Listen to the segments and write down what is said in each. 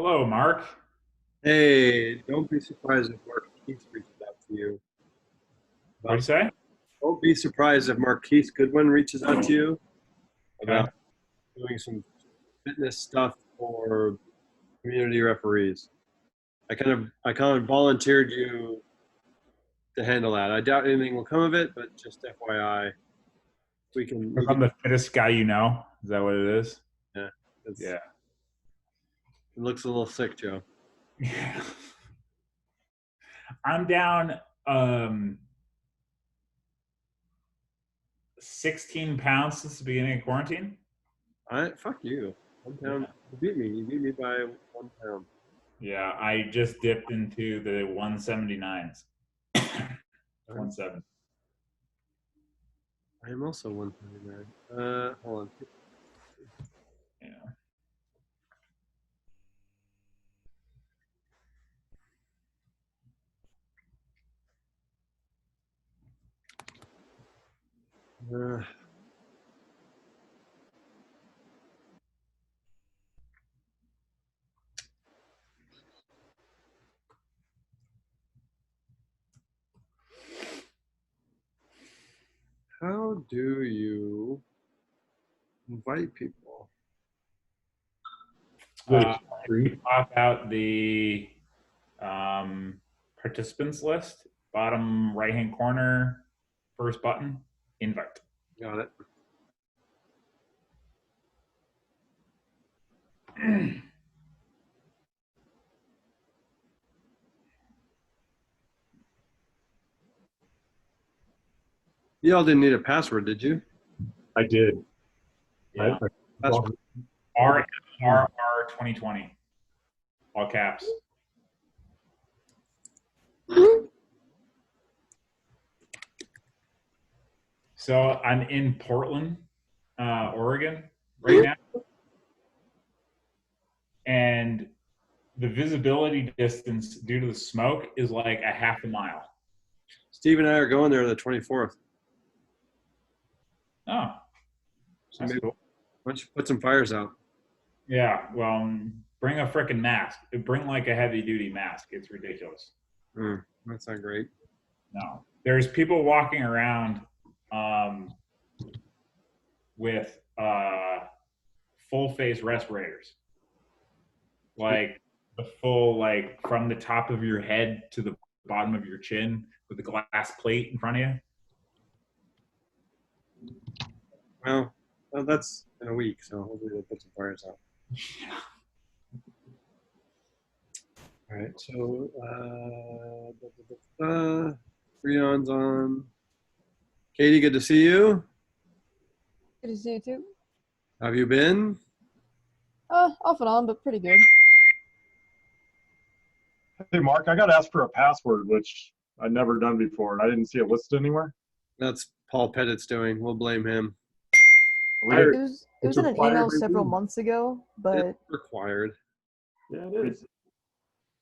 Hello, Mark. Hey, don't be surprised if Marquise reaches out to you What'd you about. say? Don't be surprised if Marquise Goodwin reaches out to you Okay. about doing some fitness stuff for community referees. I kind of volunteered you to handle that. I doubt anything will come of it, but just FYI, we can. If I'm the fittest guy you know. Is that what it is? Yeah, Yeah. it looks a little sick, Joe. Yeah. I'm down 16 pounds since the beginning of quarantine. Fuck you. 1 pound. You beat me. You beat me by 1 pound. Yeah, I just dipped into the 179s. 17. I am also 139. Hold on. Yeah. Uh, how do you invite people? Pop out the participants list, bottom right-hand corner, first button, invite. Got it. Y'all didn't need a password, did you? I did. Yeah. Password. RMRR 2020. All caps. So I'm in Portland, Oregon right now. And the visibility distance due to the smoke is like a half a mile. Steve and I are going there the 24th. Oh, So that's maybe cool. why don't you put some fires out? Yeah, well, bring a freaking mask. Bring like a heavy duty mask. It's ridiculous. That's not great. No. There's people walking around with full face respirators. Like the full, like from the top of your head to the bottom of your chin with a glass plate in front of you. Well, that's in a week, so hopefully they'll put some fires out. All right, so Freon's on. Katie, good to see you. Good to see you too. How have you been? Off and on, but pretty good. Hey, Mark, I got asked for a password, which I'd never done before, and I didn't see it listed anywhere. That's Paul Pettit's doing. We'll blame him. It was in an email several months ago, but It's required. Yeah, it is.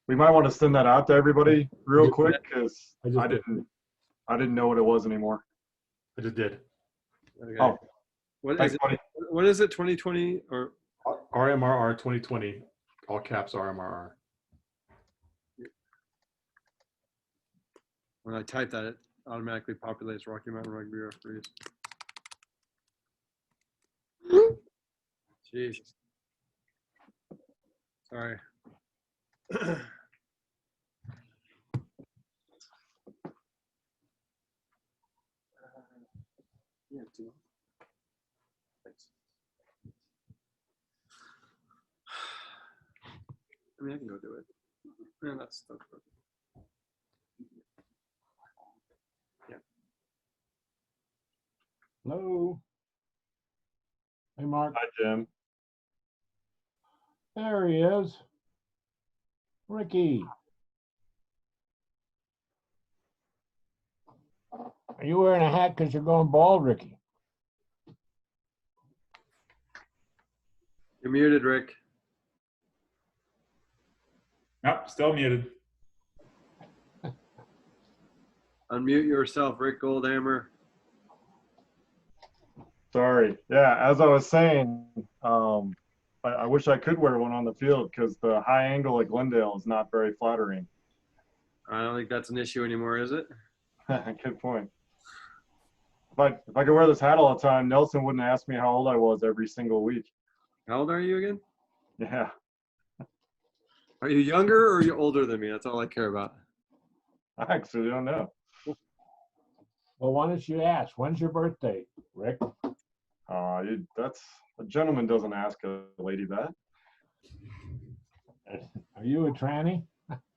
We might want to send that out to everybody real quick because I didn't know what it was anymore. I just did. Okay. Oh, What is thanks, it? buddy. What is it? 2020 or RMRR 2020, all caps RMRR. when I type that, it automatically populates Rocky Mountain Rugby referees. Jesus. Sorry. Yeah, too. Thanks. I mean, I can go do it. Man, that's stuff. Yeah. Hello. Hey, Mark. Hi, Jim. There he is. Ricky. Are you wearing a hat because you're going bald, Ricky? You're muted, Rick. Nope, still muted. Unmute yourself, Rick Goldhammer. Sorry. Yeah, as I was saying, I I wish I could wear one on the field because the high angle at Glendale is not very flattering. I don't think that's an issue anymore, is it? Good point. If I could wear this hat all the time, Nelson wouldn't ask me how old I was every single week. How old are you again? Yeah. Are you younger or are you older than me? That's all I care about. I actually don't know. Well, why don't you ask? When's your birthday, Rick? That's a gentleman doesn't ask a lady that. Are you a tranny?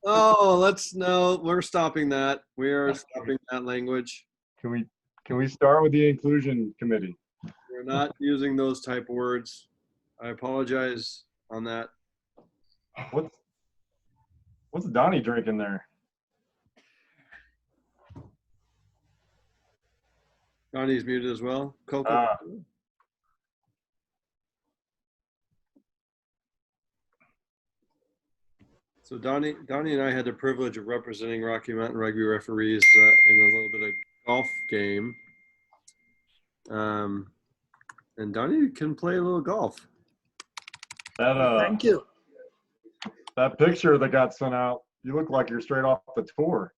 Oh, no, we're stopping that. We are stopping that language. Can we start with the inclusion committee? We're not using those type of words. I apologize on that. What's Donnie drinking there? Donnie's muted as well. Coco. So Donnie and I had the privilege of representing Rocky Mountain rugby referees in a little bit of golf game. And Donnie can play a little golf. Thank you. That picture that got sent out, you look like you're straight off the tour.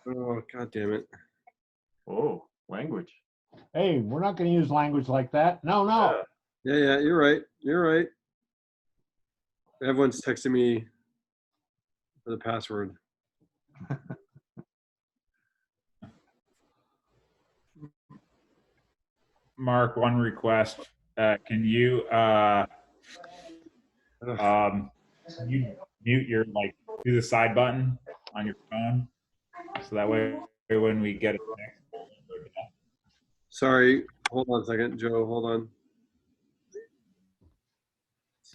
Oh, God damn it. Oh, language. Hey, we're not going to use language like that. No. Yeah, you're right. You're right. Everyone's texting me for the password. Mark, one request. Can you mute your do the side button on your phone so that way when we get it next. Sorry, hold on a second, Joe. Hold on.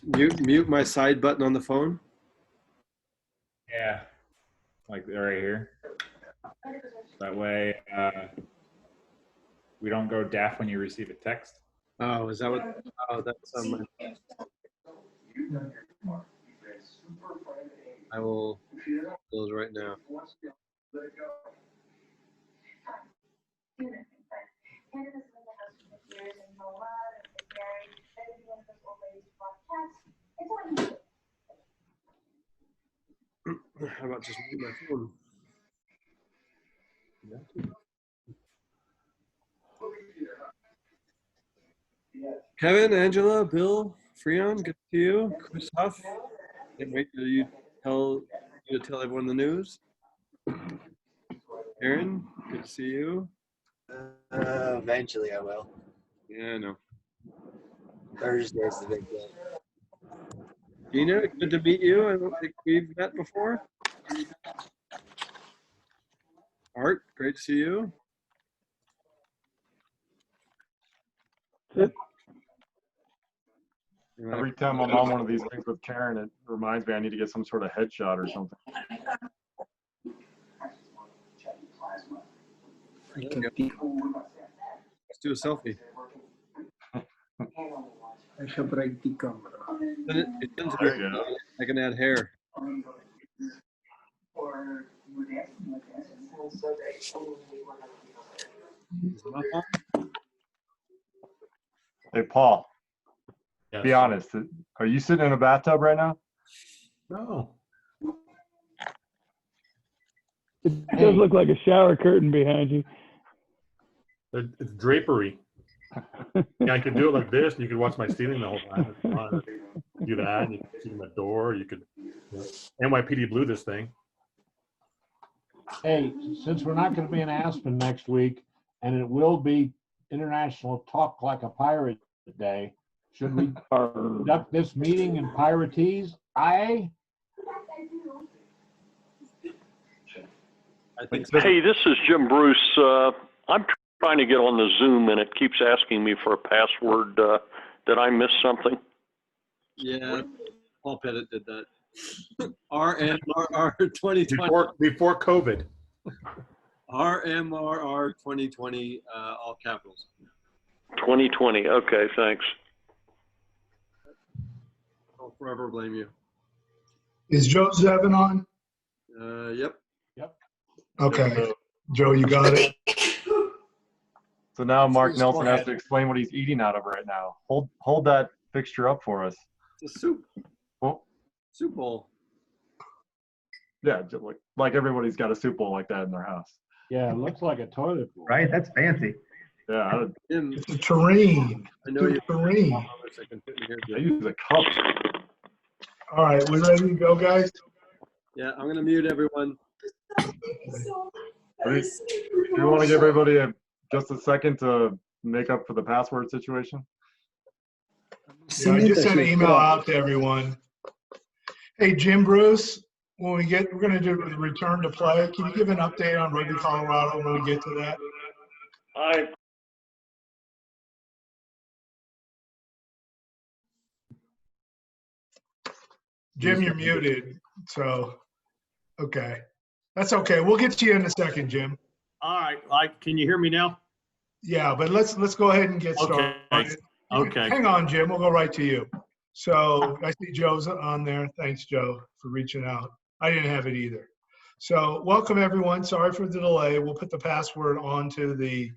Mute my side button on the phone. Yeah, like right here. That way we don't go deaf when you receive a text. Oh, is that what? Oh, that's I will close right now. How about just mute my phone? Kevin, Angela, Bill, Freon, good to see you. Chris Huff, can't wait till you tell everyone the news. Aaron, good to see you. Eventually I will. Yeah, I know. Thursday's the big day. Gina, good to meet you. I don't think we've met before. Art, great to see you. Every time I'm on one of these things with Karen, it reminds me I need to get some sort of headshot or something. Let's do a selfie. There you go. I can add hair. Hey, Paul, Yes. be honest. Are you sitting in a bathtub right now? No. It does look like a shower curtain behind you. It's drapery. Yeah, I could do it like this, and you could watch my ceiling the whole time. It's fun. Do that, and you can see my door. You could NYPD blue this thing. Hey, since we're not going to be in Aspen next week, and it will be International Talk Like a Pirate Day, should we conduct this meeting in Pirateese? I think so. Hey, this is Jim Bruce. I'm trying to get on the Zoom, and it keeps asking me for a password. Did I miss something? Yeah, Paul Pettit did that. RMRR 2020. Before COVID. RMRR 2020, all capitals. 2020. Okay, thanks. I'll forever blame you. Is Joe Zevin on? Yep. Yep. Okay. Joe, you got it? So now Mark Nelson has to explain what he's eating out of right now. Hold that fixture up for us. It's a soup. Well, soup bowl. Yeah, just like everybody's got a soup bowl like that in their house. Yeah, it looks like a toilet bowl. Right? That's fancy. Yeah, It's a terrain. I know you. Terrain. I use a cup. All right, we ready to go, guys? Yeah, I'm gonna mute everyone. Do you want to give everybody just a second to make up for the password situation? Yeah, I just sent an email out to everyone. Hey, Jim Bruce, when we're going to do the return to play. Can you give an update on Rugby Colorado when we get to that? Jim, you're muted. So, okay. That's okay. We'll get to you in a second, Jim. All right. Can you hear me now? Yeah, but let's go ahead and get started. Okay. Hang on, Jim. We'll go right to you. So I see Joe's on there. Thanks, Joe, for reaching out. I didn't have it either. So welcome, everyone. Sorry for the delay. We'll put the password onto the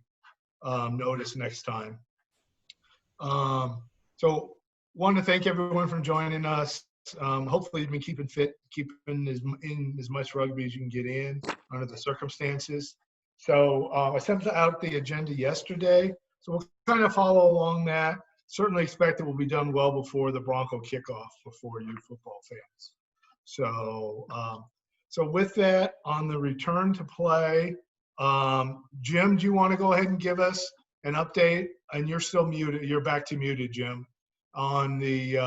notice next time. So want to thank everyone for joining us. Hopefully you've been keeping fit, keeping as much rugby as you can get in under the circumstances. So I sent out the agenda yesterday. So we'll kind of follow along that. Certainly expect it will be done well before the Bronco kickoff for you football fans. So, so with that, on the return to play, Jim, do you want to go ahead and give us an update? And you're still muted. You're back to muted, Jim, on the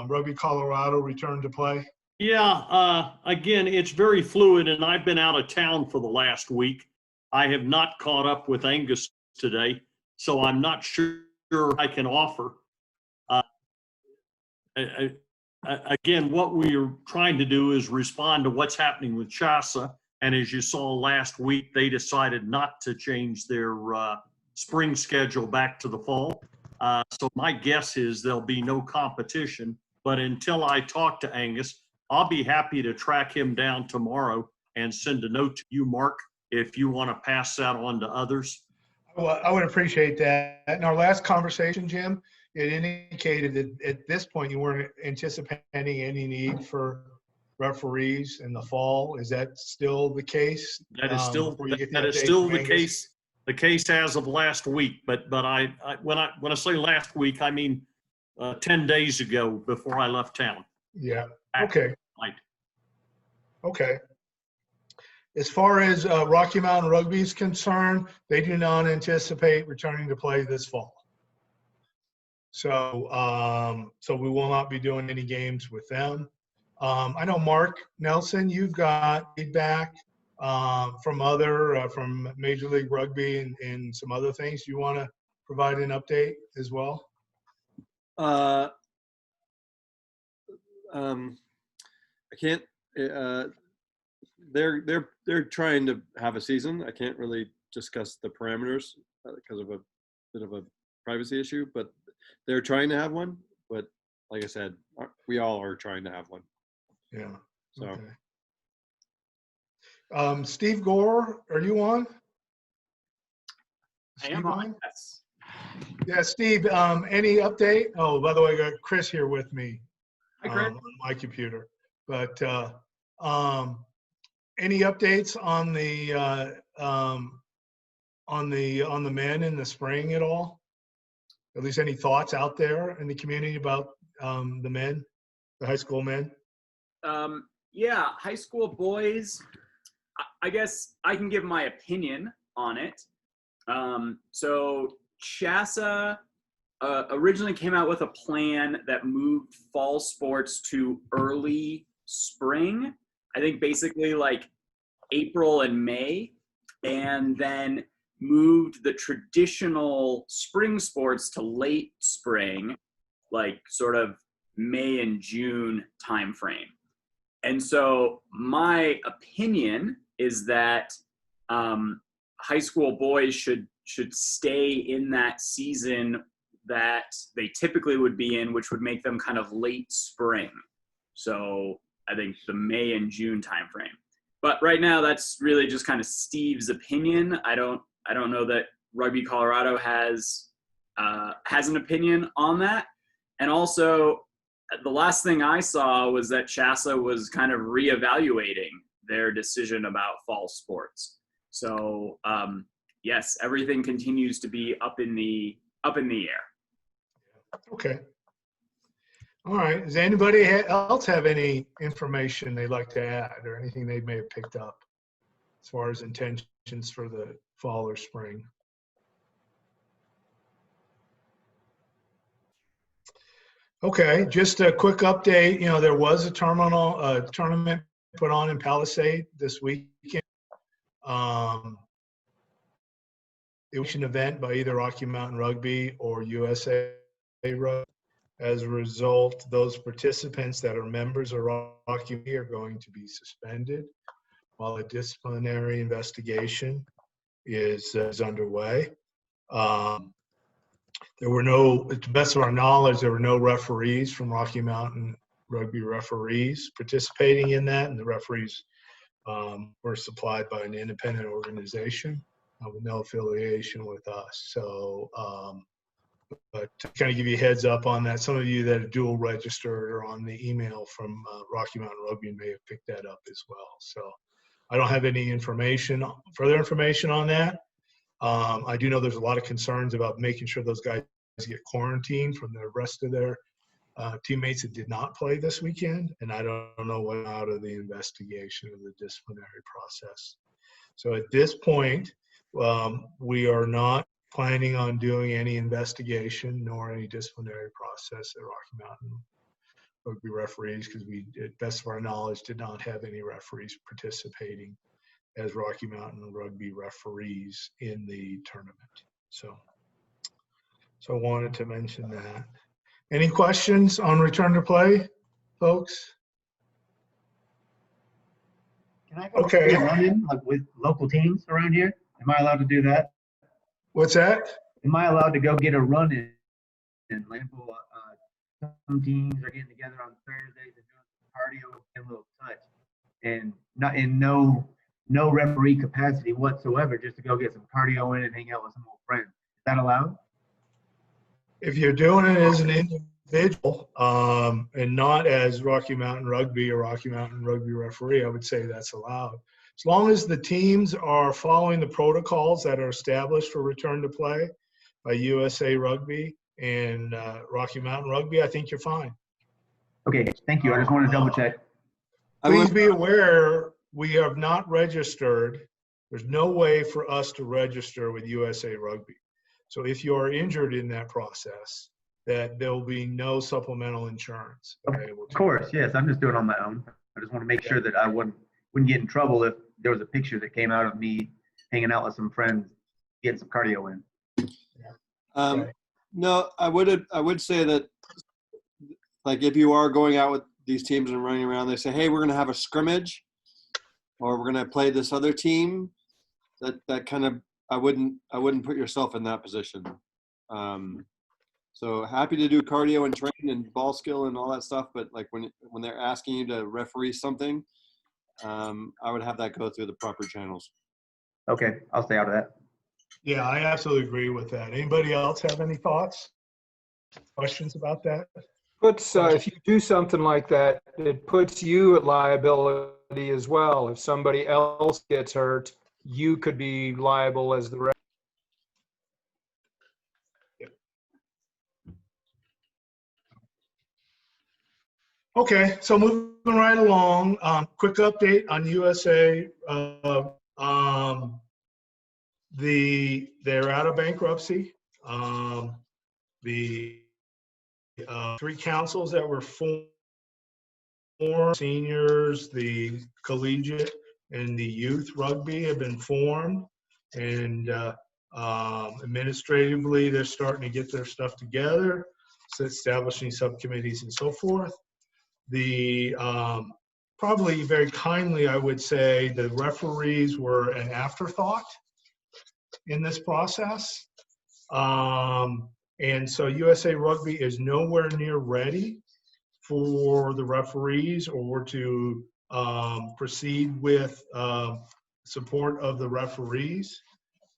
Rugby Colorado return to play. Yeah. Again, it's very fluid, and I've been out of town for the last week. I have not caught up with Angus today, so I'm not sure I can offer. Again, what we are trying to do is respond to what's happening with CHASA. And as you saw last week, they decided not to change their spring schedule back to the fall. So my guess is there'll be no competition. But until I talk to Angus, I'll be happy to track him down tomorrow and send a note to you, Mark, if you want to pass that on to others. Well, I would appreciate that. In our last conversation, Jim, it indicated that at this point you weren't anticipating any need for referees in the fall. Is that still the case? That is still the case. The case as of last week. But when I say last week, I mean 10 days ago before I left town. Yeah. Okay. Okay. As far as Rocky Mountain Rugby is concerned, they do not anticipate returning to play this fall. So, so we will not be doing any games with them. I know Mark Nelson, you've got feedback from Major League Rugby and some other things. Do you want to provide an update as well? I can't. They're trying to have a season. I can't really discuss the parameters because of a bit of a privacy issue, but they're trying to have one. But like I said, we all are trying to have one. Yeah. So. Okay. Steve Gore, are you on? I am on. Yes. Yeah, Steve. Any update? Oh, by the way, I got Chris here with me. Hi, Chris. On my computer. But any updates on the men in the spring at all? At least any thoughts out there in the community about the men, the high school men? Yeah, high school boys. I guess I can give my opinion on it. So CHASA originally came out with a plan that moved fall sports to early spring. I think basically like April and May, and then moved the traditional spring sports to late spring, like sort of May and June timeframe. And so my opinion is that high school boys should stay in that season that they typically would be in, which would make them kind of late spring. So I think the May and June timeframe. But right now, that's really just kind of Steve's opinion. I don't know that Rugby Colorado has an opinion on that. And also, the last thing I saw was that CHSAA was kind of reevaluating their decision about fall sports. So yes, everything continues to be up in the air. Okay. All right. Does anybody else have any information they'd like to add or anything they may have picked up as far as intentions for the fall or spring? Okay, just a quick update. You know, there was a tournament put on in Palisade this weekend. It was an event by either Rocky Mountain Rugby or USA Rugby. As a result, those participants that are members of Rocky are going to be suspended while a disciplinary investigation is underway. There were no, to the best of our knowledge, there were no referees from Rocky Mountain Rugby referees participating in that, and the referees were supplied by an independent organization with no affiliation with us. So, but to kind of give you a heads up on that, some of you that are dual registered or on the email from Rocky Mountain Rugby may have picked that up as well. So I don't have any further information on that. I do know there's a lot of concerns about making sure those guys get quarantined from the rest of their teammates that did not play this weekend, and I don't know what out of the investigation of the disciplinary process. So at this point, we are not planning on doing any investigation nor any disciplinary process at Rocky Mountain Rugby referees, because we, at best of our knowledge, did not have any referees participating as Rocky Mountain Rugby referees in the tournament. So I wanted to mention that. Any questions on return to play, folks? Can I go get a run-in with local teams around here? Am I allowed to do that? What's that? Am I allowed to go get a run-in? Lample, some teams are getting together on Thursdays and doing some cardio and a little touch, and not in no referee capacity whatsoever, just to go get some cardio in and hang out with some old friends. Is that allowed? If you're doing it as an individual and not as Rocky Mountain Rugby or Rocky Mountain Rugby referee, I would say that's allowed. As long as the teams are following the protocols that are established for return to play by USA Rugby and Rocky Mountain Rugby, I think you're fine. Okay, thank you. I just wanted to double check. Please be aware, we have not registered. There's no way for us to register with USA Rugby. So if you are injured in that process, that there will be no supplemental insurance available to you. Of course, yes. I'm just doing it on my own. I just want to make sure that I wouldn't get in trouble if there was a picture that came out of me hanging out with some friends, getting some cardio in. No, I would say that, like, if you are going out with these teams and running around, they say, hey, we're going to have a scrimmage, or we're going to play this other team. That kind of, I wouldn't put yourself in that position. So happy to do cardio and train and ball skill and all that stuff, but like when they're asking you to referee something, I would have that go through the proper channels. Okay, I'll stay out of that. Yeah, I absolutely agree with that. Anybody else have any thoughts, questions about that? If you do something like that, it puts you at liability as well. If somebody else gets hurt, you could be liable as the ref. Okay, so moving right along, quick update on USA. They're out of bankruptcy. The three councils that were formed, seniors, the collegiate, and the youth rugby have been formed, and administratively they're starting to get their stuff together, so establishing subcommittees and so forth. The probably very kindly, I would say, the referees were an afterthought in this process. And so USA Rugby is nowhere near ready for the referees or to proceed with support of the referees.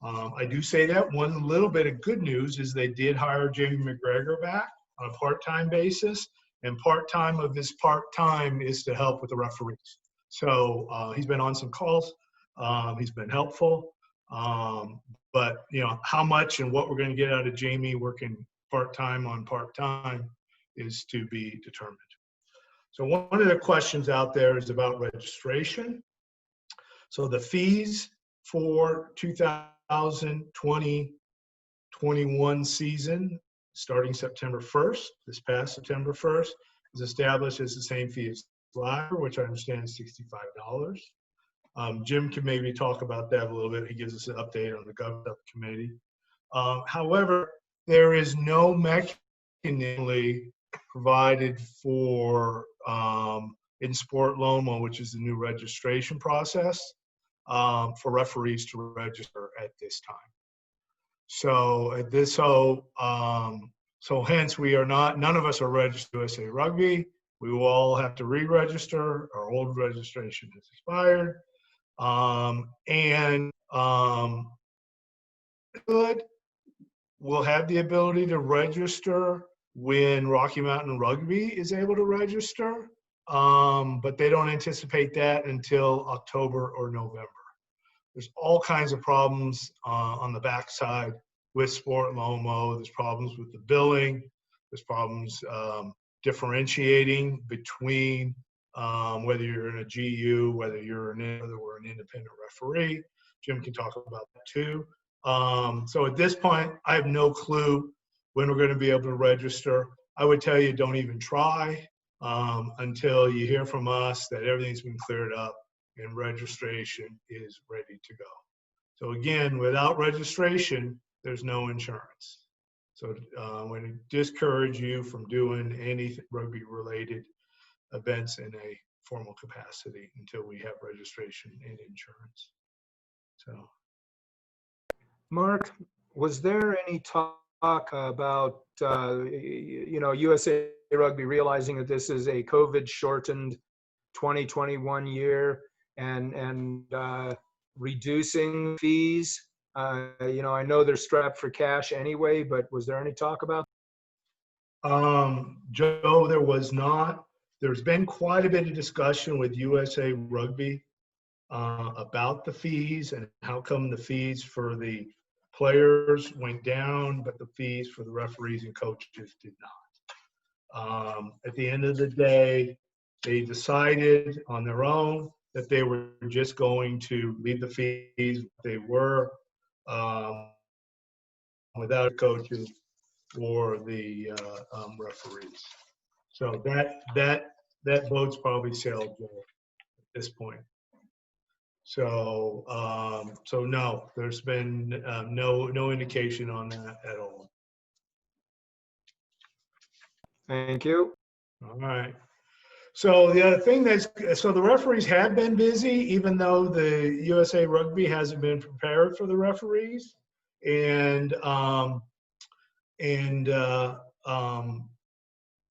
I do say that. One little bit of good news is they did hire Jamie McGregor back on a part-time basis, and part-time of his part-time is to help with the referees. So he's been on some calls. He's been helpful. But how much and what we're going to get out of Jamie working part-time on part-time is to be determined. So one of the questions out there is about registration. So the fees for 2020-21 season, starting September 1st, this past September 1st, is established as the same fee as last year, which I understand is $65. Jim can maybe talk about that a little bit. He gives us an update on the government committee. However, there is no mechanism provided for in Sport Loma, which is the new registration process, for referees to register at this time. So at this, so hence we are not, none of us are registered USA Rugby. We will all have to re-register. Our old registration has expired. Good. We'll have the ability to register when Rocky Mountain Rugby is able to register, but they don't anticipate that until October or November. There's all kinds of problems on the backside with Sport Lomo. There's problems with the billing. There's problems differentiating between whether you're in a GU, whether we're an independent referee. Jim can talk about that too. So at this point, I have no clue when we're going to be able to register. I would tell you don't even try until you hear from us that everything's been cleared up and registration is ready to go. So again, without registration, there's no insurance. So we discourage you from doing any rugby-related events in a formal capacity until we have registration and insurance. So, Mark, was there any talk about USA Rugby realizing that this is a COVID-shortened 2021 year and reducing fees? I know they're strapped for cash anyway, but was there any talk about Joe, there was not. There's been quite a bit of discussion with USA Rugby about the fees and how come the fees for the players went down, but the fees for the referees and coaches did not. At the end of the day, they decided on their own that they were just going to leave the fees they were without coaches or the referees. So that boat's probably sailed at this point. So no, there's been no indication on that at all. Thank you. All right. So the other thing so the referees have been busy, even though the USA Rugby hasn't been prepared for the referees, and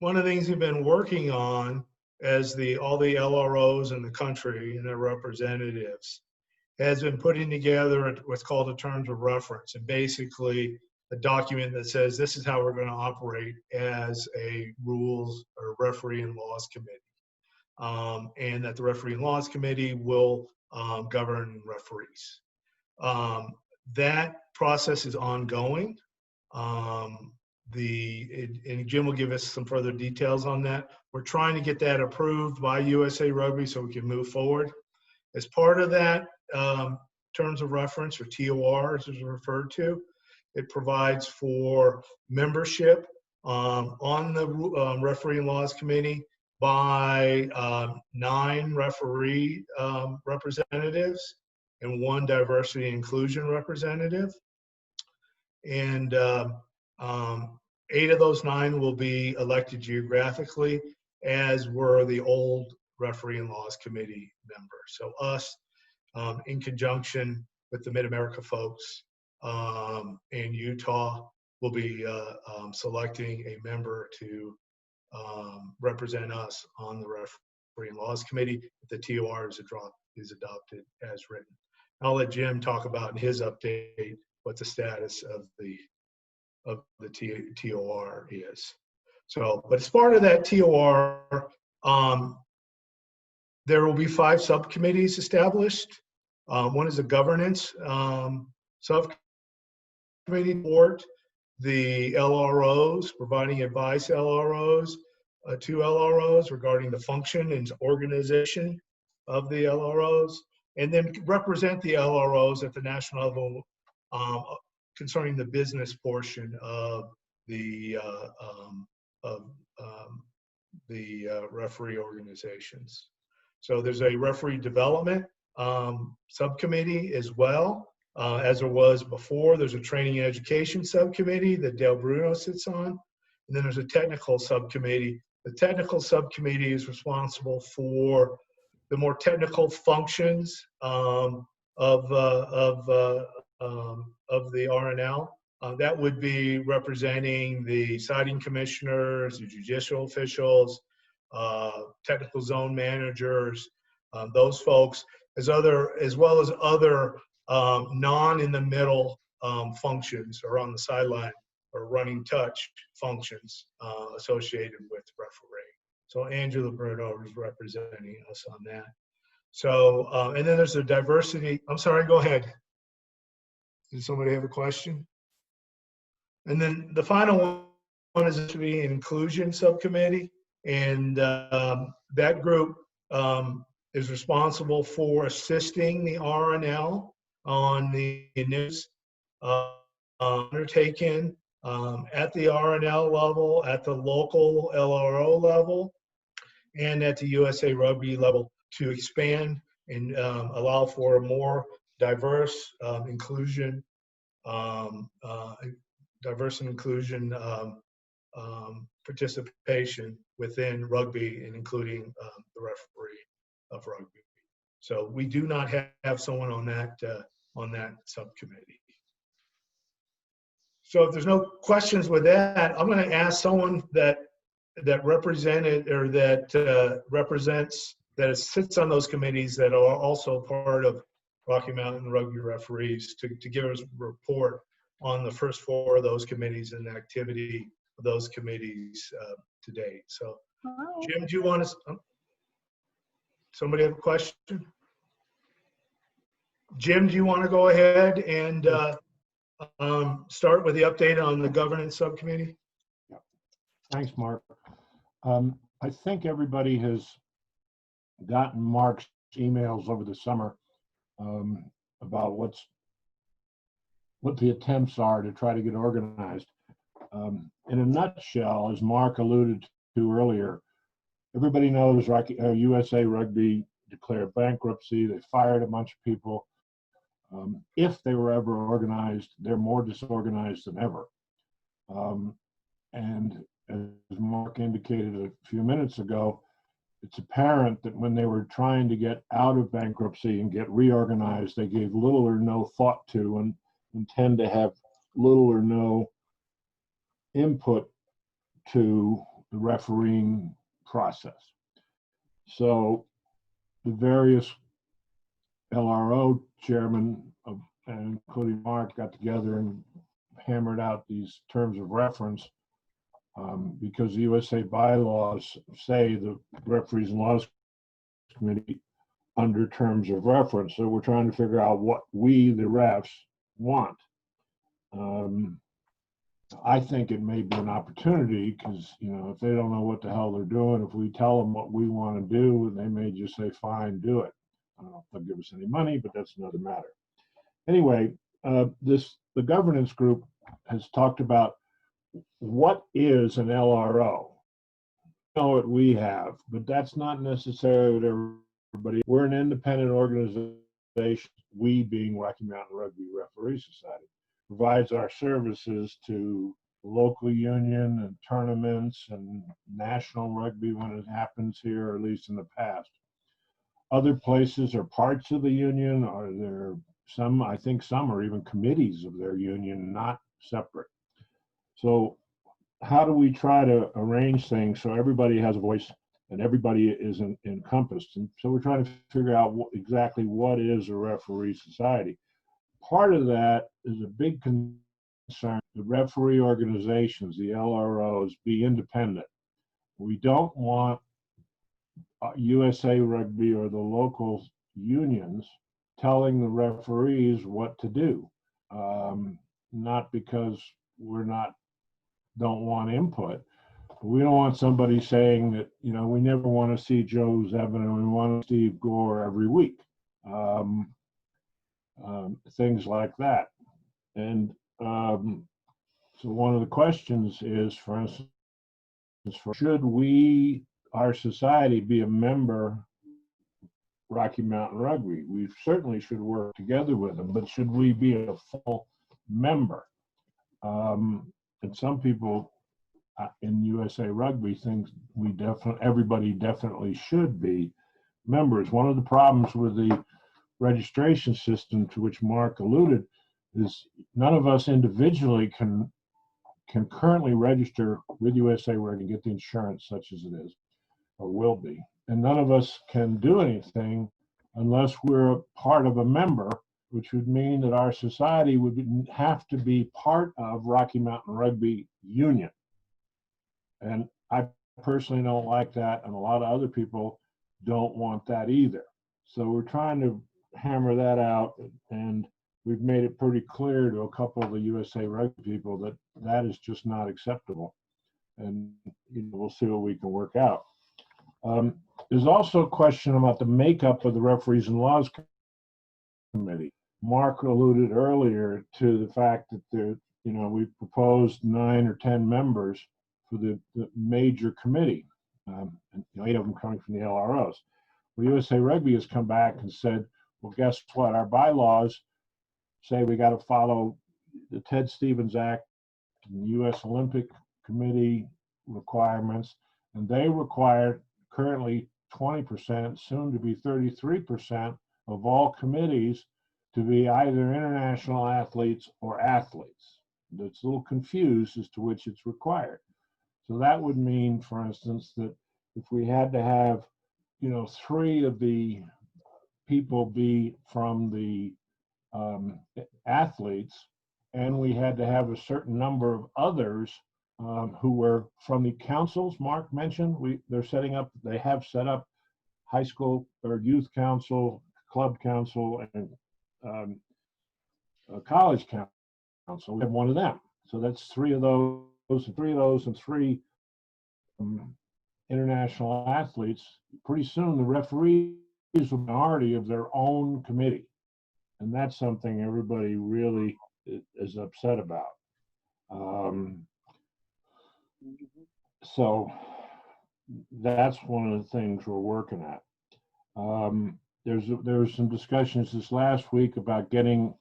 one of the things we've been working on as all the LROs in the country and their representatives has been putting together what's called a terms of reference, and basically a document that says this is how we're going to operate as a rules or referee and laws committee, and that the referee and laws committee will govern referees. That process is ongoing. And Jim will give us some further details on that. We're trying to get that approved by USA Rugby so we can move forward. As part of that terms of reference, or TORs as referred to, it provides for membership on the referee and laws committee by 9 referee representatives and 1 diversity and inclusion representative. And 8 of those 9 will be elected geographically, as were the old referee and laws committee members. So us, in conjunction with the Mid-America folks in Utah, will be selecting a member to represent us on the referee and laws committee if the TOR is adopted as written. I'll let Jim talk about in his update what the status of the TOR is. So, but as part of that TOR, there will be 5 subcommittees established. One is a governance subcommittee board, the LROs, providing advice LROs, 2 LROs regarding the function and organization of the LROs, and then represent the LROs at the national level concerning the business portion of the referee organizations. So there's a referee development subcommittee as well. As there was before, there's a training and education subcommittee that Dale Bruno sits on. And then there's a technical subcommittee. The technical subcommittee is responsible for the more technical functions of the RNL. That would be representing the citing commissioners, the judicial officials, technical zone managers, those folks, as well as other non-in-the-middle functions or on the sideline or running touch functions associated with referee. So Angela Bruno is representing us on that. So, and then there's a diversity. I'm sorry, go ahead. Did somebody have a question? And then the final one is the inclusion subcommittee. And that group is responsible for assisting the RNL on the initiatives undertaken at the RNL level, at the local LRO level, and at the USA Rugby level to expand and allow for a more diverse inclusion, participation within rugby and including the referee of rugby. So we do not have someone on that subcommittee. So if there's no questions with that, I'm going to ask someone that represented or that represents, that sits on those committees that are also part of Rocky Mountain Rugby Referees to give us a report on the first 4 of those committees and the activity of those committees to date. So Jim, do you want to, somebody have a question? Jim, do you want to go ahead and start with the update on the governance subcommittee? Thanks, Mark. I think everybody has gotten Mark's emails over the summer about what the attempts are to try to get organized. In a nutshell, as Mark alluded to earlier, everybody knows USA Rugby declared bankruptcy. They fired a bunch of people. If they were ever organized, they're more disorganized than ever. And as Mark indicated a few minutes ago, it's apparent that when they were trying to get out of bankruptcy and get reorganized, they gave little or no thought to and tend to have little or no input to the refereeing process. So the various LRO chairmen, including Mark, got together and hammered out these terms of reference because the USA bylaws say the Referees and Laws Committee under terms of reference. So we're trying to figure out what we, the refs, want. I think it may be an opportunity because, if they don't know what the hell they're doing, if we tell them what we want to do, they may just say, fine, do it. I don't know if they'll give us any money, but that's another matter. Anyway, the governance group has talked about what is an LRO. We know what we have, but that's not necessarily what everybody. We're an independent organization, we being Rocky Mountain Rugby Referee Society, provides our services to local union and tournaments and national rugby when it happens here, or at least in the past. Other places are parts of the union, or there some, I think some are even committees of their union, not separate. So how do we try to arrange things so everybody has a voice and everybody isn't encompassed. And so we're trying to figure out exactly what is a referee society. Part of that is a big concern. The referee organizations, the LROs, be independent. We don't want USA Rugby or the local unions telling the referees what to do. Not because don't want input. We don't want somebody saying that, we never want to see Joe Zevin and we want Steve Gore every week. Things like that. And so one of the questions is, for instance, should our society be a member Rocky Mountain Rugby? We certainly should work together with them, but should we be a full member? And some people in USA Rugby think everybody definitely should be members. One of the problems with the registration system to which Mark alluded is none of us individually can currently register with USA Rugby and get the insurance such as it is or will be. And none of us can do anything unless we're part of a member, which would mean that our society would have to be part of Rocky Mountain Rugby Union. And I personally don't like that, and a lot of other people don't want that either. So we're trying to hammer that out, and we've made it pretty clear to a couple of the USA Rugby people that that is just not acceptable. And we'll see what we can work out. There's also a question about the makeup of the Referees and Laws Committee. Mark alluded earlier to the fact that we've proposed 9 or 10 members for the major committee, and 8 of them coming from the LROs. Well, USA Rugby has come back and said, well, guess what? Our bylaws say we got to follow the Ted Stevens Act and the U.S. Olympic Committee requirements, and they require currently 20%, soon to be 33% of all committees to be either international athletes or athletes. It's a little confused as to which it's required. So that would mean, for instance, that if we had to have, 3 of the people be from the athletes, and we had to have a certain number of others who were from the councils Mark mentioned. They have set up high school or youth council, club council, and college council. We have one of them. So that's 3 of those, and 3 international athletes. Pretty soon the referees will be a minority of their own committee. And that's something everybody really is upset about. So that's one of the things we're working at. There was some discussions this last week about getting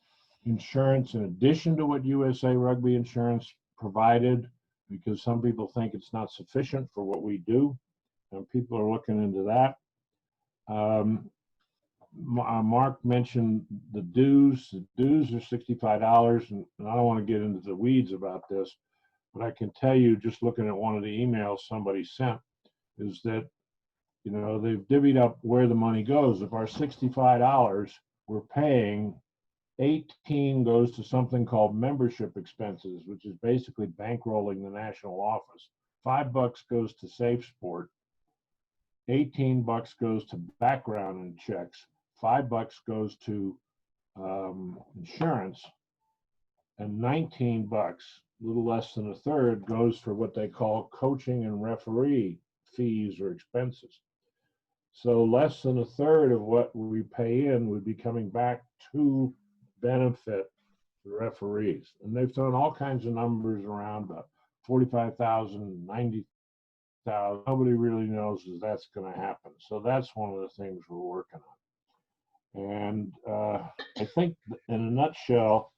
insurance in addition to what USA Rugby insurance provided, because some people think it's not sufficient for what we do, and people are looking into that. Mark mentioned the dues. The dues are $65, and I don't want to get into the weeds about this, but I can tell you, just looking at one of the emails somebody sent, is that they've divvied up where the money goes. Of our $65 we're paying, 18 goes to something called membership expenses, which is basically bankrolling the national office. $5 goes to Safe Sport. $18 goes to background and checks. $5 goes to insurance, and $19, a little less than a third, goes for what they call coaching and referee fees or expenses. So less than a third of what we pay in would be coming back to benefit the referees. And they've thrown all kinds of numbers around, about 45,000, 90,000. Nobody really knows if that's going to happen. So that's one of the things we're working on. And I think in a nutshell,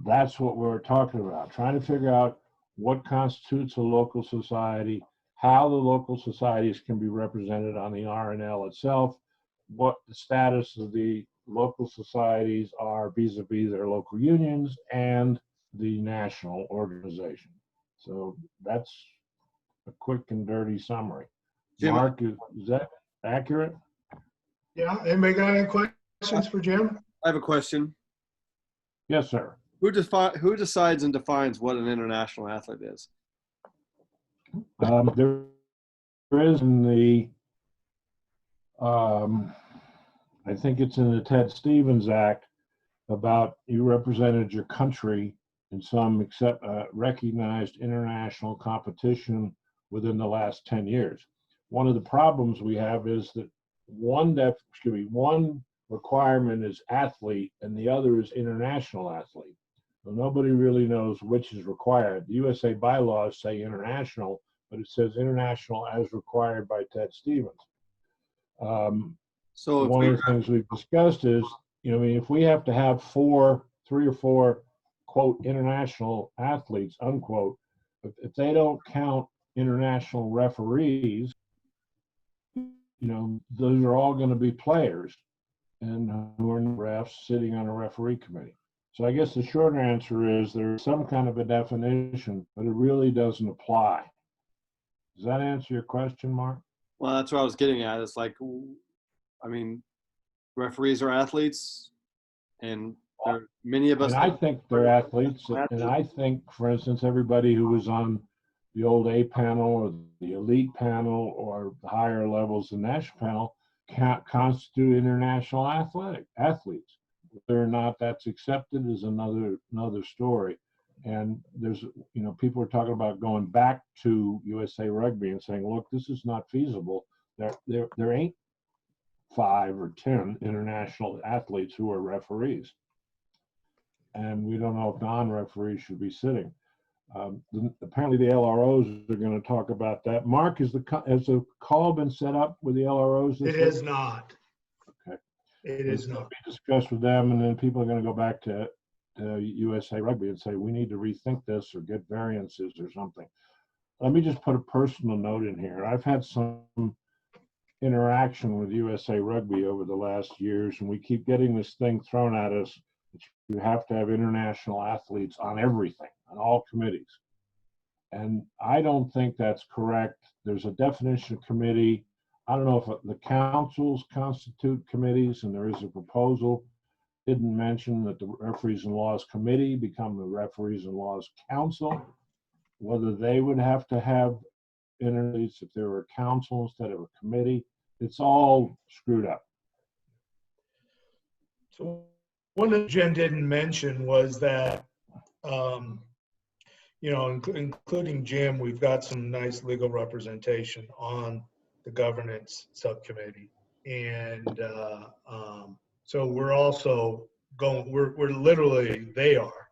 that's what we're talking about, trying to figure out what constitutes a local society, how the local societies can be represented on the RNL itself, what the status of the local societies are vis-a-vis their local unions and the national organization. So that's a quick and dirty summary. Jim, Mark, is that accurate? Yeah, anybody got any questions for Jim? I have a question. Yes, sir. Who decides and defines what an international athlete is? There is in the, I think it's in the Ted Stevens Act about you represented your country in some recognized international competition within the last 10 years. One of the problems we have is that one requirement is athlete and the other is international athlete. So nobody really knows which is required. The USA bylaws say international, but it says international as required by Ted Stevens. So one of the things we've discussed is, I mean, if we have to have 3 or 4, quote, international athletes, unquote, if they don't count international referees, those are all going to be players and who are refs sitting on a referee committee. So I guess the short answer is there's some kind of a definition, but it really doesn't apply. Does that answer your question, Mark? Well, that's what I was getting at. It's like, I mean, referees are athletes, and many of us. And I think they're athletes, and I think, for instance, everybody who was on the old A panel or the elite panel or the higher levels, the national panel, can't constitute international athletes. Whether or not that's accepted is another story. And there's, people are talking about going back to USA Rugby and saying, look, this is not feasible. There ain't 5 or 10 international athletes who are referees. And we don't know if non-referees should be sitting. Apparently the LROs are going to talk about that. Mark, has the call been set up with the LROs? It is not. Okay. It is not. Be discussed with them, and then people are going to go back to USA Rugby and say, we need to rethink this or get variances or something. Let me just put a personal note in here. I've had some interaction with USA Rugby over the last years, and we keep getting this thing thrown at us that you have to have international athletes on everything, on all committees. And I don't think that's correct. There's a definition of committee. I don't know if the councils constitute committees, and there is a proposal. Didn't mention that the Referees and Laws Committee become the Referees and Laws Council, whether they would have to have entities if they were a council instead of a committee. It's all screwed up. So one that Jim didn't mention was that, including Jim, we've got some nice legal representation on the governance subcommittee. And so we're also we're literally, they are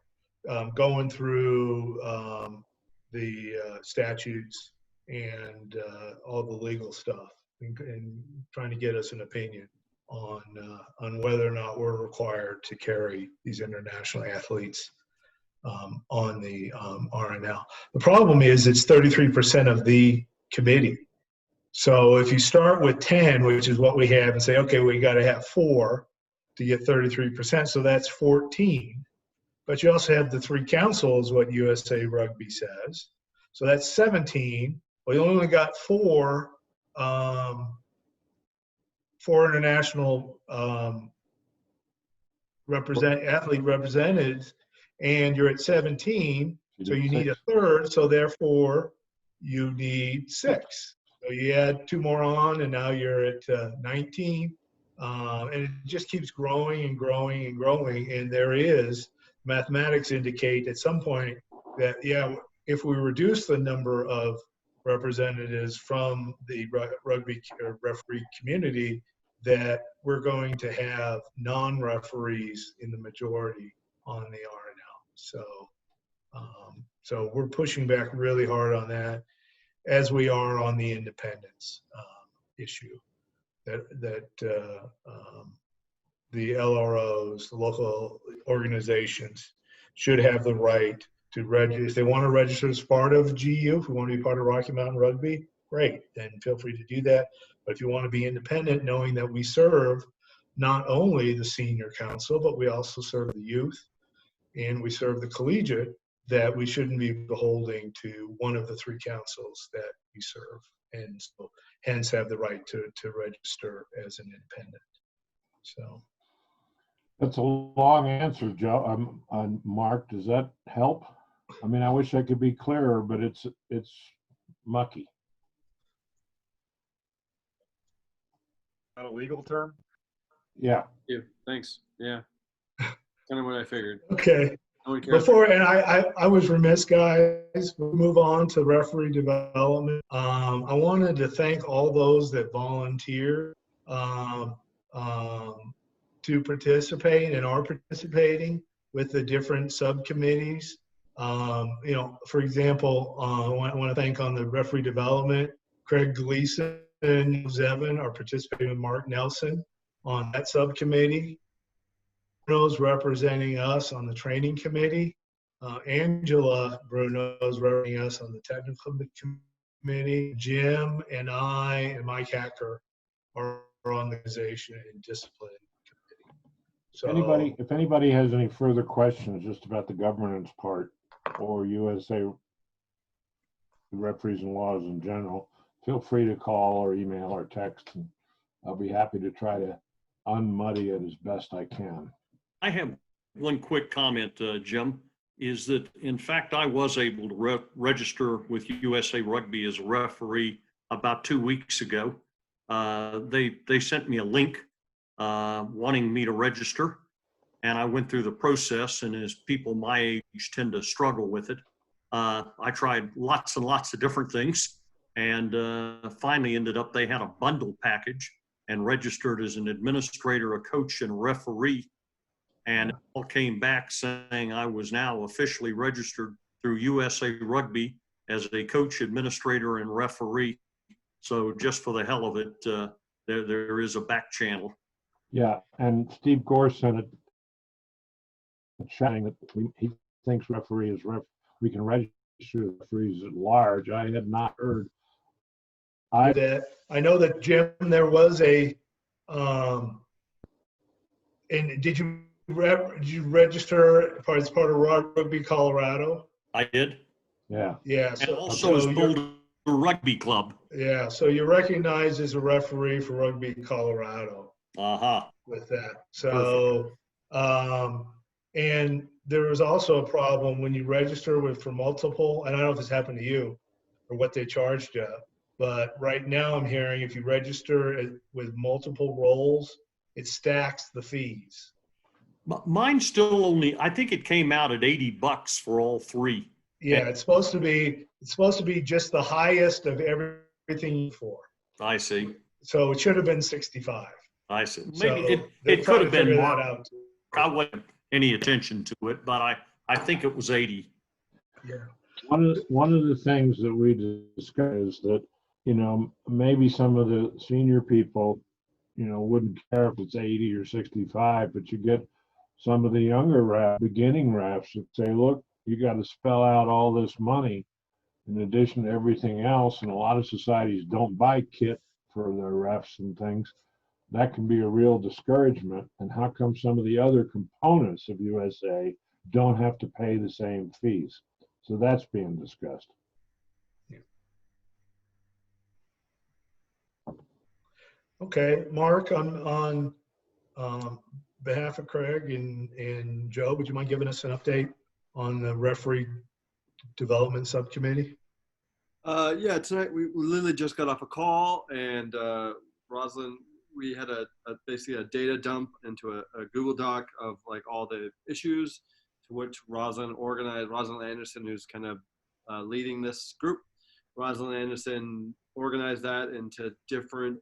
going through the statutes and all the legal stuff and trying to get us an opinion on whether or not we're required to carry these international athletes on the RNL. The problem is it's 33% of the committee. So if you start with 10, which is what we have, and say, okay, we got to have 4 to get 33%, so that's 14. But you also have the 3 councils, what USA Rugby says. So that's 17. We only got 4 international athlete representatives, and you're at 17, so you need a third, so therefore you need 6. So you add 2 more on, and now you're at 19. And it just keeps growing and growing and growing. And there is, mathematics indicate at some point that, yeah, if we reduce the number of representatives from the rugby or referee community, that we're going to have non-referees in the majority on the RNL. So we're pushing back really hard on that, as we are on the independence issue. That the LROs, the local organizations, should have the right to register. If they want to register as part of GU, if we want to be part of Rocky Mountain Rugby, great, then feel free to do that. But if you want to be independent, knowing that we serve not only the senior council, but we also serve the youth and we serve the collegiate, that we shouldn't be beholden to one of the 3 councils that we serve. and so hence have the right to register as an independent. So. That's a long answer, Joe. Mark, does that help? I mean, I wish I could be clearer, but it's mucky. Is that a legal term? Yeah. Yeah, thanks. Yeah. Kind of what I figured. Okay. Before, and I was remiss, guys. We'll move on to referee development. I wanted to thank all those that volunteer to participate and are participating with the different subcommittees. You know, for example, I want to thank on the referee development, Craig Gleason and Zevin are participating with Mark Nelson on that subcommittee. Bruno's representing us on the training committee. Angela Bruno's representing us on the technical committee. Jim and I and Mike Hacker are on the organization and discipline committee. So If anybody has any further questions just about the governance part or USA referees and laws in general, feel free to call or email or text, and I'll be happy to try to unmuddy it as best I can. I have one quick comment, Jim, is that in fact I was able to register with USA Rugby as a referee about 2 weeks ago. They sent me a link wanting me to register, and I went through the process, and as people my age tend to struggle with it, I tried lots and lots of different things, and finally ended up they had a bundle package and registered as an administrator, a coach, and a referee. And it all came back saying I was now officially registered through USA Rugby as a coach, administrator, and referee. So just for the hell of it, there is a back channel. Yeah, and Steve Gore sent it chatting that he thinks referee is we can register referees at large. I had not heard. I know that, Jim, there was a and did you register as part of Rugby Colorado? I did. Yeah. Yeah. And also as Boulder Rugby Club. Yeah. So you're recognized as a referee for Rugby Colorado. With that. So, and there was also a problem when you register for multiple, and I don't know if this happened to you or what they charged you, but right now I'm hearing if you register with multiple roles, it stacks the fees. Mine's still only, I think it came out at $80 for all three. Yeah, it's supposed to be just the highest of everything for. I see. So it should have been 65. I see. So Maybe it could have been more. I wasn't any attention to it, but I think it was 80. Yeah. One of the things that we discussed is that, you know, maybe some of the senior people, you know, wouldn't care if it's 80 or 65, but you get some of the younger beginning refs that say, look, you got to spell out all this money in addition to everything else. And a lot of societies don't buy kit for their refs and things. That can be a real discouragement. And how come some of the other components of USA don't have to pay the same fees? So that's being discussed. Okay, Mark, on behalf of Craig and Joe, would you mind giving us an update on the referee development subcommittee? Yeah, tonight we literally just got off a call, and Rosalind, we had basically a data dump into a Google Doc of like all the issues, to which Rosalind organized. Rosalind Anderson, who's kind of leading this group, Rosalind Anderson organized that into different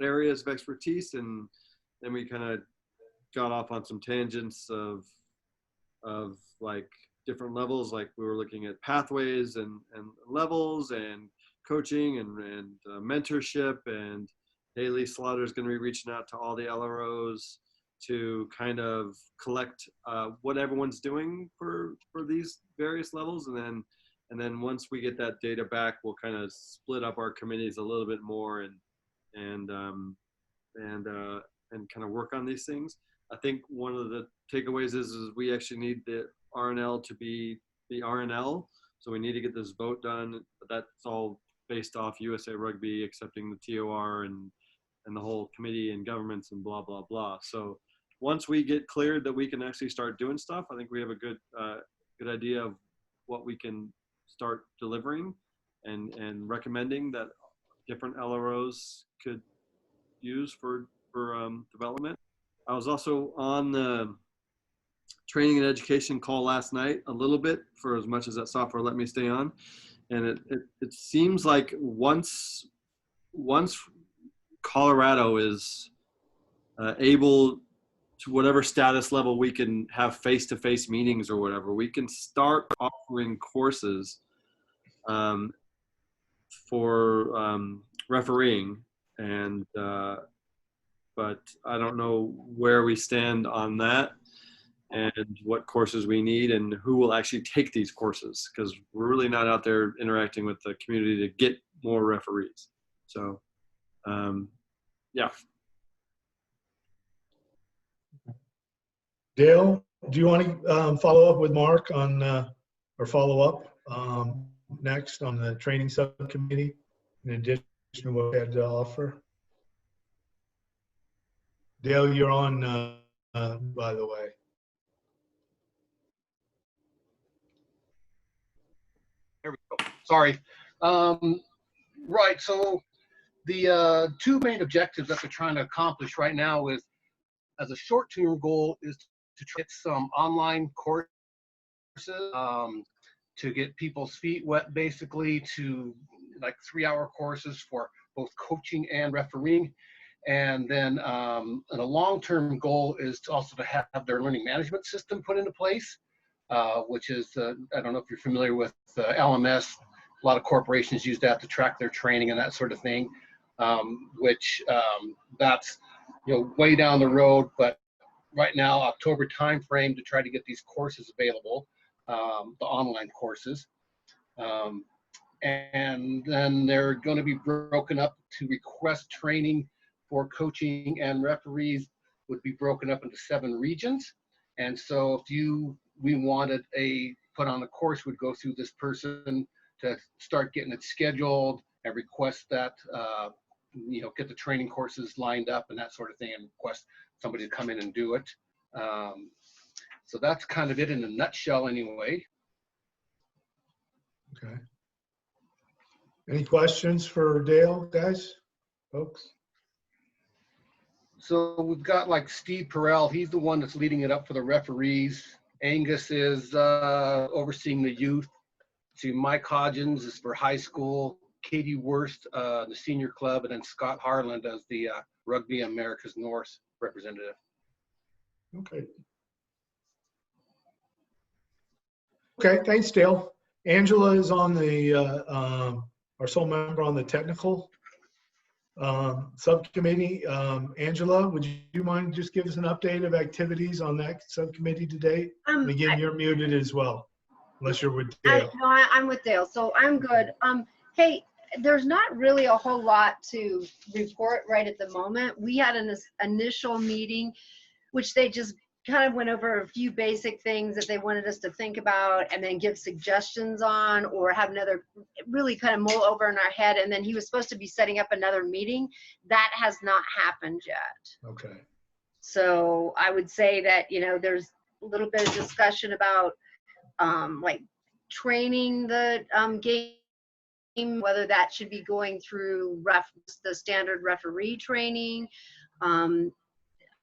areas of expertise, and then we kind of got off on some tangents of like different levels. Like we were looking at pathways and levels and coaching and mentorship, and Haley Slaughter is going to be reaching out to all the LROs to kind of collect what everyone's doing for these various levels, and then once we get that data back, we'll kind of split up our committees a little bit more and kind of work on these things. I think one of the takeaways is we actually need the RNL to be the RNL, so we need to get this vote done. But that's all based off USA Rugby accepting the TOR and the whole committee and governments and blah, blah, blah. So once we get cleared that we can actually start doing stuff, I think we have a good idea of what we can start delivering and recommending that different LROs could use for development. I was also on the training and education call last night a little bit, for as much as that software let me stay on. And it seems like once Colorado is able to whatever status level we can have face-to-face meetings or whatever, we can start offering courses for refereeing. And but I don't know where we stand on that and what courses we need and who will actually take these courses, because we're really not out there interacting with the community to get more referees. So yeah. Dale, do you want to follow up with Mark on, or follow up next on the training subcommittee in addition to what we had to offer? Dale, you're on, by the way. There we go. Sorry. Right. So the two main objectives that they're trying to accomplish right now is, as a short-term goal, is to try some online courses to get people's feet wet, basically, to like 3-hour courses for both coaching and refereeing. And then and a long-term goal is to also to have their learning management system put into place, which is, I don't know if you're familiar with LMS. A lot of corporations use that to track their training and that sort of thing, which that's, you know, way down the road. But right now, October timeframe to try to get these courses available, the online courses. And then they're going to be broken up to request training for coaching and referees would be broken up into 7 regions. And so if we wanted put on a course, would go through this person to start getting it scheduled and request that, you know, get the training courses lined up and that sort of thing, and request somebody to come in and do it. So that's kind of it in a nutshell anyway. Okay. Any questions for Dale, guys, folks? So we've got like Steve Perel, he's the one that's leading it up for the referees. Angus is overseeing the youth. See, Mike Hodgins is for high school. Katie Wurst, the senior club, and then Scott Harland as the Rugby America's North representative. Okay. Okay, thanks, Dale. Angela is on the, our sole member on the technical subcommittee. Angela, would you mind just give us an update of activities on that subcommittee today? And again, you're muted as well, unless you're with Dale. I'm with Dale, so I'm good. Hey, there's not really a whole lot to report right at the moment. We had an initial meeting, which they just kind of went over a few basic things that they wanted us to think about and then give suggestions on, or have another really kind of mull over in our head. And then he was supposed to be setting up another meeting. That has not happened yet. Okay. So I would say that, you know, there's a little bit of discussion about like training the game, whether that should be going through the standard referee training,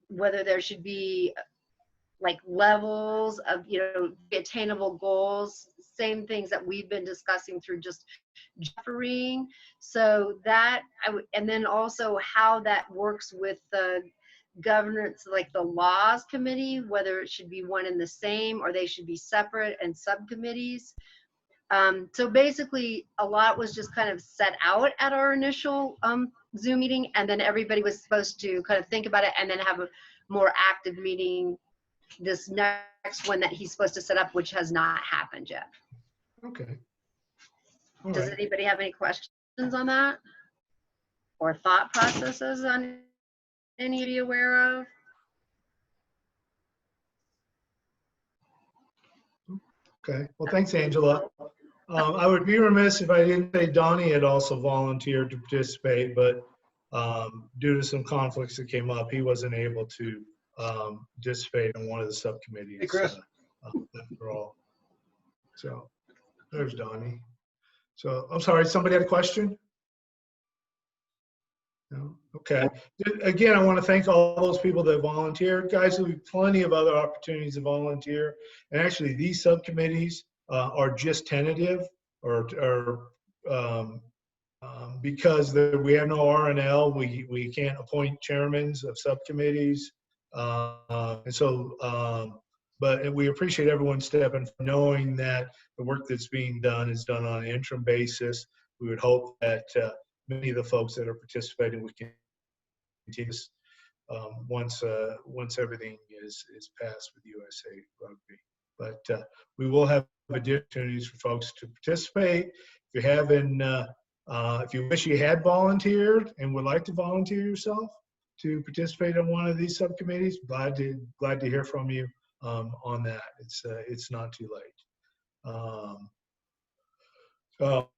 whether there should be like levels of, you know, attainable goals, same things that we've been discussing through just refereeing. So that and then also how that works with the governance, like the laws committee, whether it should be one and the same or they should be separate and subcommittees. So basically a lot was just kind of set out at our initial Zoom meeting, and then everybody was supposed to kind of think about it and then have a more active meeting this next one that he's supposed to set up, which has not happened yet. Okay. Does anybody have any questions on that? Or thought processes on any of you aware of? Okay. Well, thanks, Angela. I would be remiss if I didn't say Donnie had also volunteered to participate, but due to some conflicts that came up, he wasn't able to participate in one of the subcommittees. Hey, Chris. After all. So there's Donnie. So I'm sorry, somebody had a question? No? Okay. Again, I want to thank all those people that volunteered. Guys, there'll be plenty of other opportunities to volunteer. And actually, these subcommittees are just tentative or because we have no R&L, we can't appoint chairmen of subcommittees. And so, but we appreciate everyone stepping, knowing that the work that's being done is done on an interim basis. We would hope that many of the folks that are participating would continue once everything is passed with USA Rugby. But we will have opportunities for folks to participate. If you haven't, if you wish you had volunteered and would like to volunteer yourself to participate in one of these subcommittees, glad to hear from you on that. It's not too late. So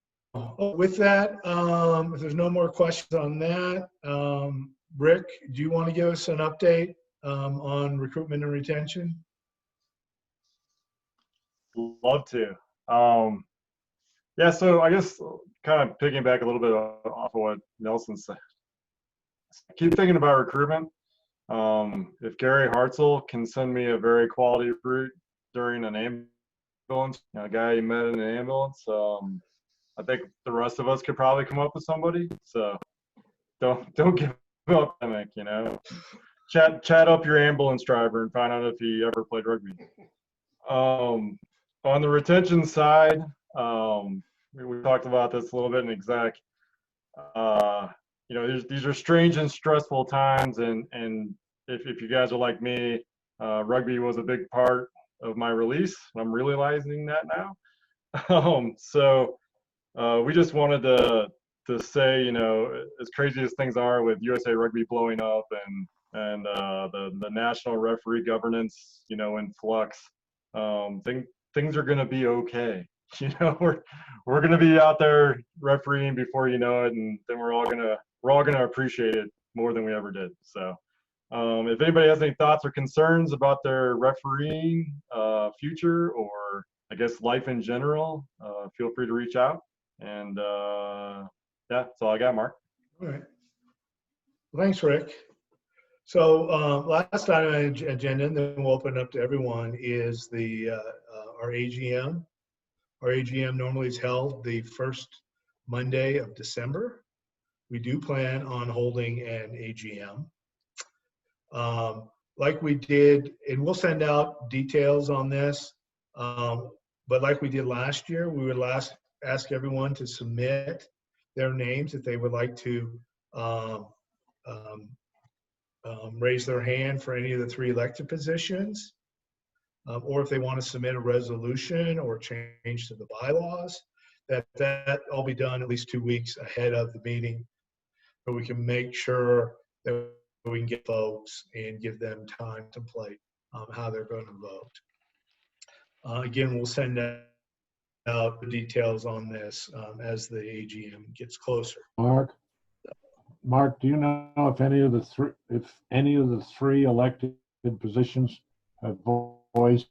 with that, if there's no more questions on that, Rick, do you want to give us an update on recruitment and retention? Love to. Yeah, so I guess kind of picking back a little bit off of what Nelson said. Keep thinking about recruitment. If Gary Hartzell can send me a very quality recruit during an ambulance, a guy you met in an ambulance, I think the rest of us could probably come up with somebody. So don't give up, you know. Chat up your ambulance driver and find out if he ever played rugby. On the retention side, we talked about this a little bit in exec. You know, these are strange and stressful times, and if you guys are like me, rugby was a big part of my release. I'm realizing that now. So we just wanted to say, you know, as crazy as things are with USA Rugby blowing up and the national referee governance, you know, in flux, things are going to be okay. You know, we're going to be out there refereeing before you know it, and then we're all gonna appreciate it more than we ever did. So if anybody has any thoughts or concerns about their refereeing future, or I guess life in general, feel free to reach out. And yeah, that's all I got, Mark. All right. Thanks, Rick. So last item on the agenda, and then we'll open it up to everyone, is our AGM. Our AGM normally is held the first Monday of December. We do plan on holding an AGM. Like we did, and we'll send out details on this, but like we did last year, we would ask everyone to submit their names if they would like to raise their hand for any of the 3 elected positions, or if they want to submit a resolution or change to the bylaws, that all be done at least 2 weeks ahead of the meeting, so we can make sure that we can get folks and give them time to play how they're going to vote. Again, we'll send out the details on this as the AGM gets closer. Mark, do you know if any of the three elected positions have voiced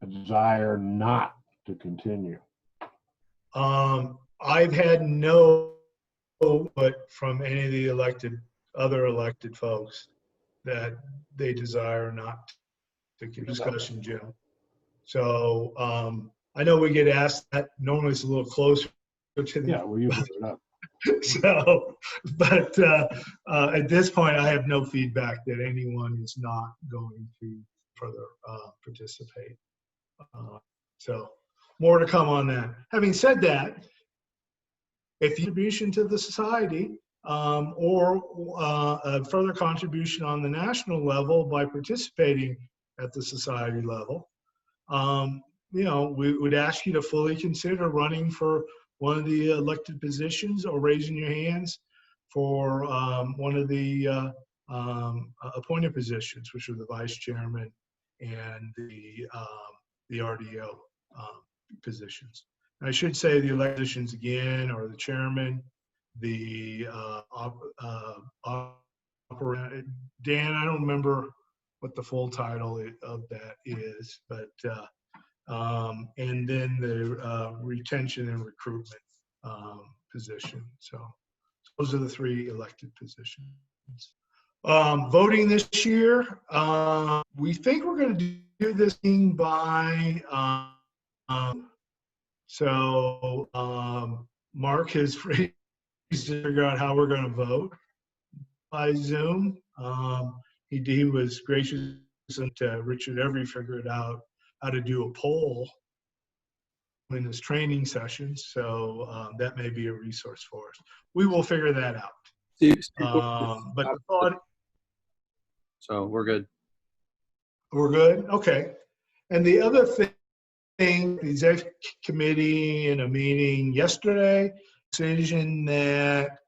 a desire not to continue? I've had no input from any of the other elected folks that they desire not to keep discussion, Jim. So I know we get asked that. Normally it's a little closer to the. Yeah, well, you brought it up. So, but at this point, I have no feedback that anyone is not going to further participate. So, more to come on that. Having said that, if contribution to the society or a further contribution on the national level by participating at the society level, you know, we would ask you to fully consider running for one of the elected positions or raising your hands for one of the appointed positions, which are the vice chairman and the RDO positions. I should say the elected positions again are the chairman, the Dan, I don't remember what the full title of that is, but and then the retention and recruitment position. So those are the 3 elected positions. Voting this year, we think we're going to do this thing by Mark has raised to figure out how we're going to vote by Zoom. He was gracious to Richard Every figured out how to do a poll in his training sessions, so that may be a resource for us. We will figure that out. But the thought, so we're good. We're good? Okay. And the other thing, the exec committee in a meeting yesterday, decision that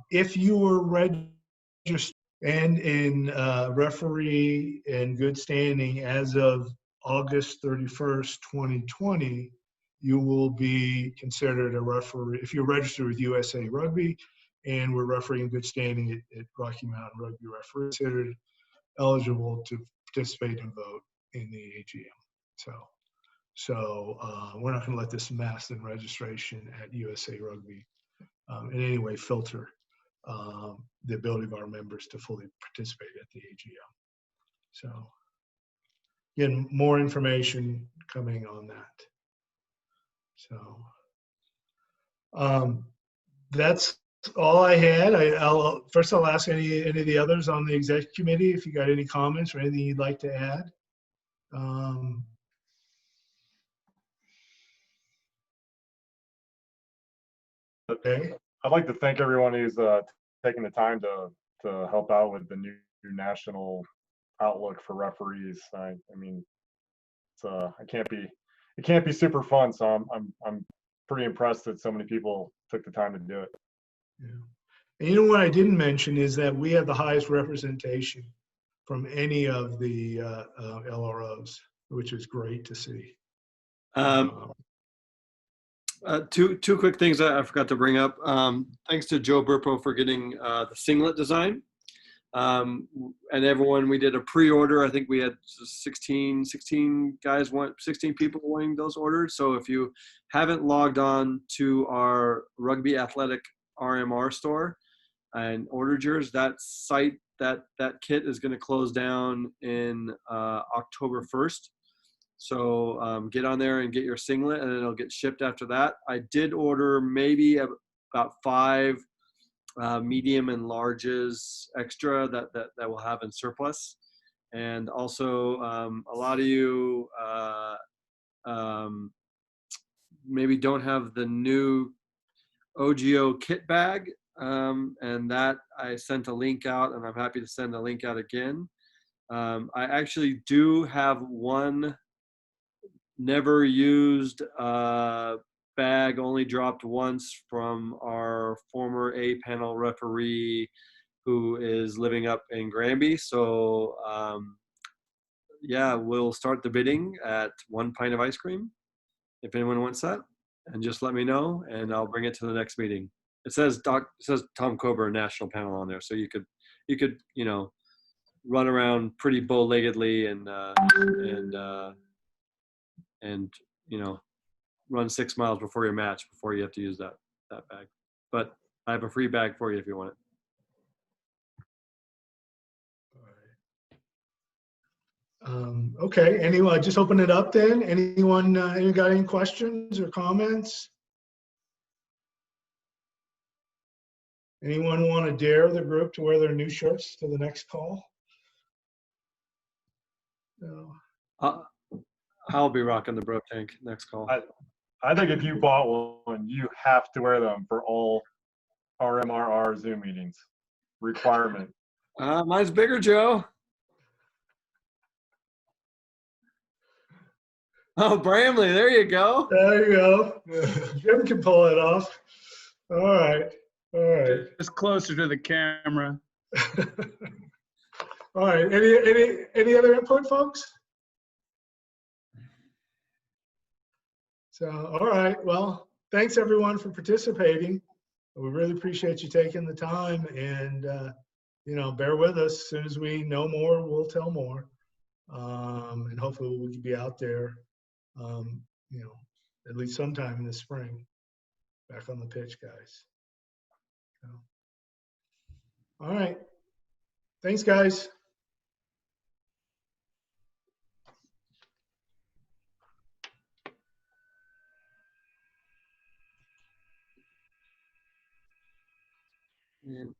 if you were registered and in referee in good standing as of August 31st, 2020, you will be considered a referee. If you're registered with USA Rugby and we're refereeing in good standing at Rocky Mountain Rugby Referee, considered eligible to participate and vote in the AGM. So we're not going to let this mess in registration at USA Rugby in any way filter the ability of our members to fully participate at the AGM. So again, more information coming on that. So that's all I had. I'll ask any of the others on the executive committee if you got any comments or anything you'd like to add. Okay. I'd like to thank everyone who's taking the time to help out with the new national outlook for referees. I mean, it's it can't be super fun. So I'm pretty impressed that so many people took the time to do it. Yeah. And you know what I didn't mention is that we have the highest representation from any of the LROs, which is great to see. Two quick things I forgot to bring up. Thanks to Joe Burpo for getting the singlet design. And everyone, we did a pre-order. I think we had 16 people wanting those orders. So if you haven't logged on to our Rugby Athletic RMR store and ordered yours, that site, that kit is going to close down in October 1st. So get on there and get your singlet, and it'll get shipped after that. I did order maybe about 5 medium and larges extra that we'll have in surplus. And also a lot of you maybe don't have the new OGO kit bag, and that I sent a link out, and I'm happy to send a link out again. I actually do have one never used bag, only dropped once, from our former A panel referee who is living up in Granby. So yeah, we'll start the bidding at 1 pint of ice cream if anyone wants that, and just let me know and I'll bring it to the next meeting. It says Tom Coburn National Panel on there, so you could run around pretty bow-leggedly and run 6 miles before your match before you have to use that bag. But I have a free bag for you if you want it. Okay, anyone, just open it up then. Anyone got any questions or comments? Anyone want to dare the group to wear their new shirts to the next call? No. I'll be rocking the bro tank next call. I think if you bought one, you have to wear them for all RMRR Zoom meetings. Requirement. Mine's bigger, Joe. Oh, Bramley, there you go. There you go. Jim can pull it off. All right. Just closer to the camera. All right. Any other input, folks? So, all right. Well, thanks everyone for participating. We really appreciate you taking the time, and you know, bear with us. As soon as we know more, we'll tell more. And hopefully we can be out there, you know, at least sometime in the spring, back on the pitch, guys. So, all right. Thanks, guys. And